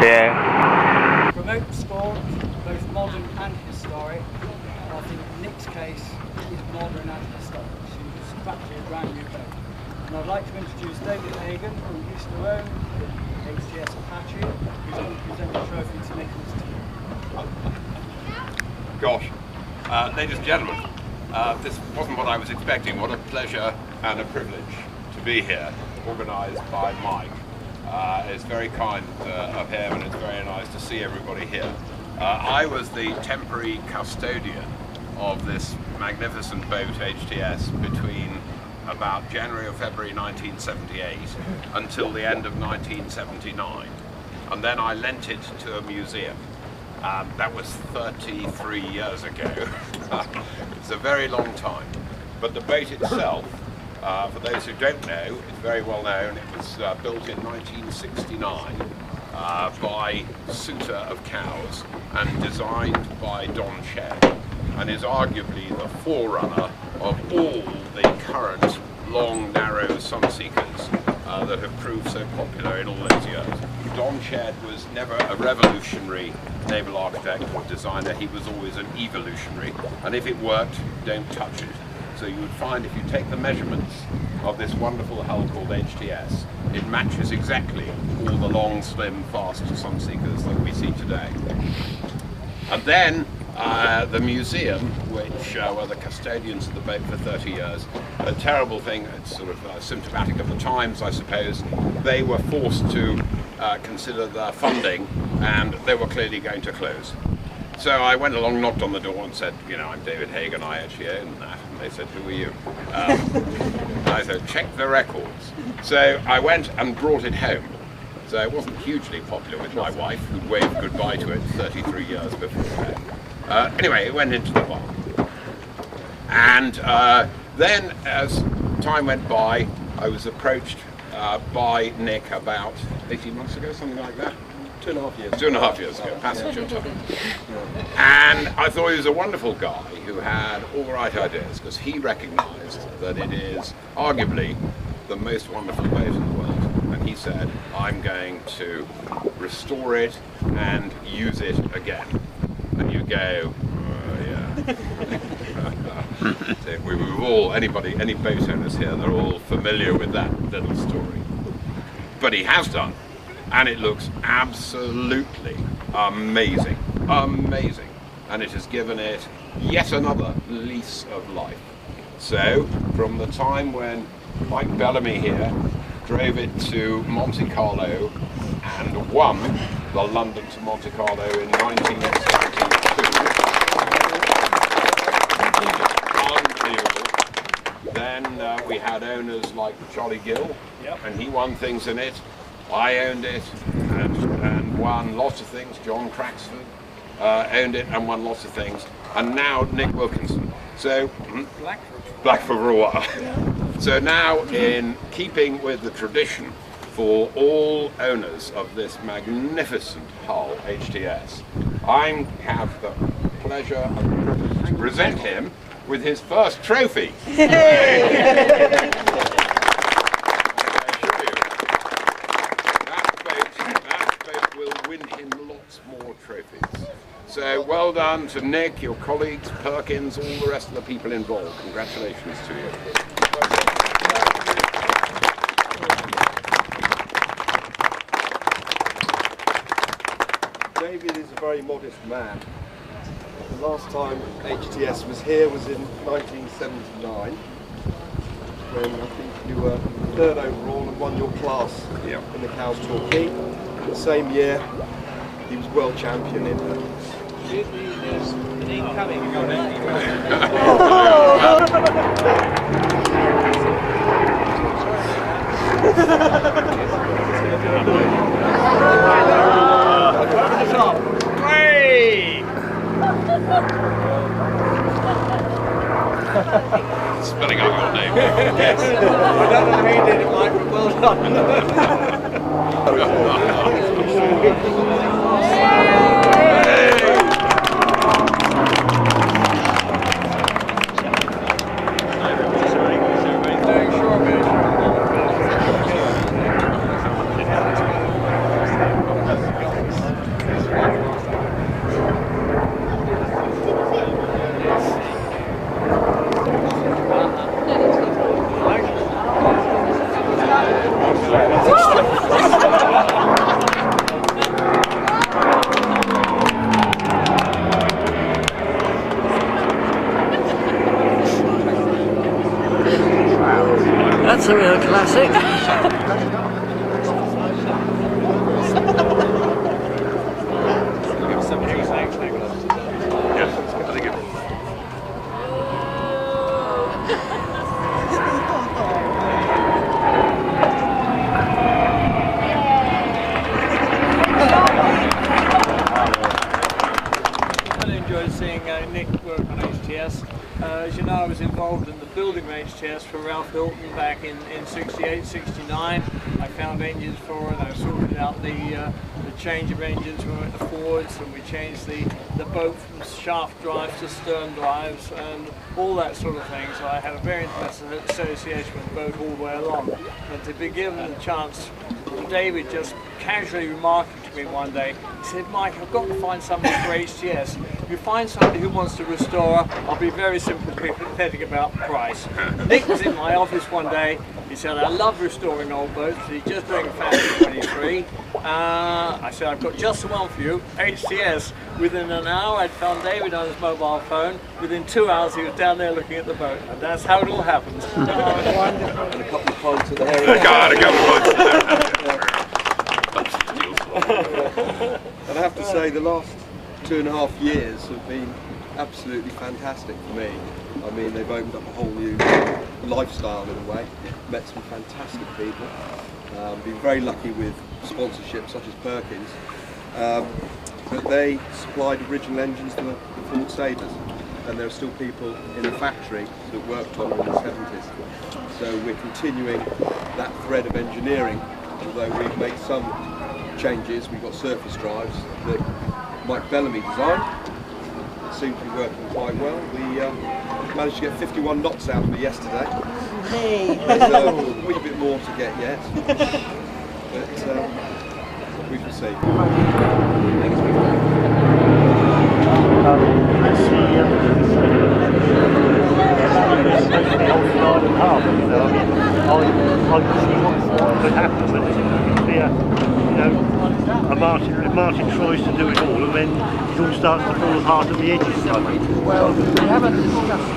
here. Remote sport, both modern and historic. I think Nick's case is modern and historic. She's practically a brand new boat. And I'd like to introduce David Hagan, who used to own HTS Apache, who's going to present the trophy to Nicholas team. Gosh, ladies and gentlemen, this wasn't what I was expecting. What a pleasure and a privilege to be here, organised by Mike. It's very kind of him, and it's very nice to see everybody here. I was the temporary custodian of this magnificent boat, HTS, between about January or February 1978 until the end of 1979. And then I lent it to a museum. That was 33 years ago. It's a very long time. But the boat itself, for those who don't know, it's very well known. It was built in 1969 by Suitor of Cowes and designed by Don Shedd, and is arguably the forerunner of all the current long, narrow Sunseekers that have proved so popular in all those years. Don Shedd was never a revolutionary naval architect or designer. He was always an evolutionary, and if it worked, don't touch it. So you would find if you take the measurements of this wonderful hull called HTS, it matches exactly all the long, slim, fast Sunseekers that we see today. And then the museum, which were the custodians of the boat for 30 years, a terrible thing, it's sort of symptomatic of the times, I suppose. They were forced to consider their funding, and they were clearly going to close. So I went along, knocked on the door and said, you know, I'm David Hagan, I actually own that. And they said, who are you? I said, check the records. So I went and brought it home. So it wasn't hugely popular with my wife, who'd waved goodbye to it 33 years before that. Anyway, it went into the barn. And then, as time went by, I was approached by Nick about 18 months ago, something like that. 2.5 years. 2.5 years ago, passage of time. And I thought he was a wonderful guy who had all the right ideas, because he recognised that it is arguably the most wonderful boat in the world. And he said, I'm going to restore it and use it again. And you go, yeah. So we've all, any boat owners here, they're all familiar with that little story. But he has done. And it looks absolutely amazing, amazing. And it has given it yet another lease of life. So, from the time when Mike Bellamy here drove it to Monte Carlo and won the London to Monte Carlo in 1972. Unbelievable. Then we had owners like Charlie Gill, and he won things in it. I owned it and won lots of things. John Craxford owned it and won lots of things. And now Nick Wilkinson. So, Blackford for a while. So now, in keeping with the tradition for all owners of this magnificent hull, HTS, I have the pleasure and the privilege to present him with his first trophy. So well done to Nick, your colleagues, Perkins, all the rest of the people involved. Congratulations to you. David is a very modest man. The last time HTS was here was in 1979, when I think you were 3rd overall and won your class in the Cowes Torquay. The same year, he was world champion in the Spelling out your name. Yes. I don't know how you did it, Mike, but well done. you know, I was involved in the building range test for Ralph Hilton back in 68, 69. I found engines for it. I sorted out the change of engines. We went to Fords and we changed the boat from shaft drives to stern drives and all that sort of thing. So I had a very intimate association with the boat all the way along. And to be given the chance, David just casually remarking to me one day, he said, "Mike, I've got to find somebody for HTS. If you find somebody who wants to restore, I'll be very sympathetic about price." Nick was in my office one day. He said, "I love restoring old boats. He's just doing a Fancy 23. I said, "I've got just the one for you, HTS." Within an hour, I'd found David on his mobile phone. Within 2 hours, he was down there looking at the boat. And that's how it all happened. And a couple of pints at the hair. God, a couple of And I have to say, the last 2.5 years have been absolutely fantastic for me. I mean, they've opened up a whole new lifestyle in a way. Met some fantastic people. Been very lucky with sponsorships such as Perkins. But they supplied original engines to the Ford Sabres, and there are still people in the factory that worked on them in the 70s. So we're continuing that thread of engineering, although we've made some changes. We've got surface drives that Mike Bellamy designed. It seems to be working quite well. We managed to get 51 knots out of it yesterday. There's a wee bit more to get yet, but we shall see. I can see what could happen, but it could be a Martin tries to do it all, and then it all starts to fall apart at the edges. Well, we haven't discussed